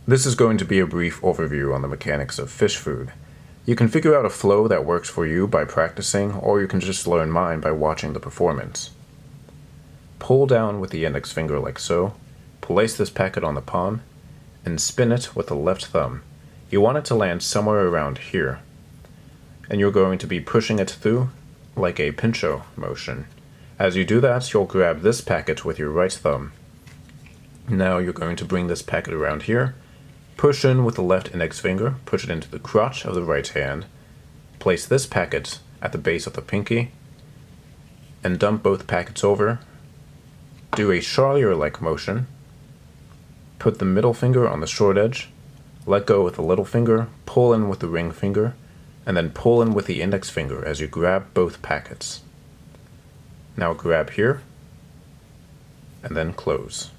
This is going to be a brief overview on the mechanics of Phish food. You can figure out a flow that works for you by practicing, or you can just learn mine by watching the performance. Pull down with the index finger like so, place this packet on the palm, and spin it with the left thumb. You want it to land somewhere around here, and you're going to be pushing it through like a pincho motion. As you do that, you'll grab this packet with your right thumb. Now you're going to bring this packet around here, push in with the left index finger, push it into the crotch of the right hand, place this packet at the base of the pinky, and dump both packets over. Do a Charlier-like motion, put the middle finger on the short edge, let go with the little finger, pull in with the ring finger, and then pull in with the index finger as you grab both packets. Now grab here, and then close.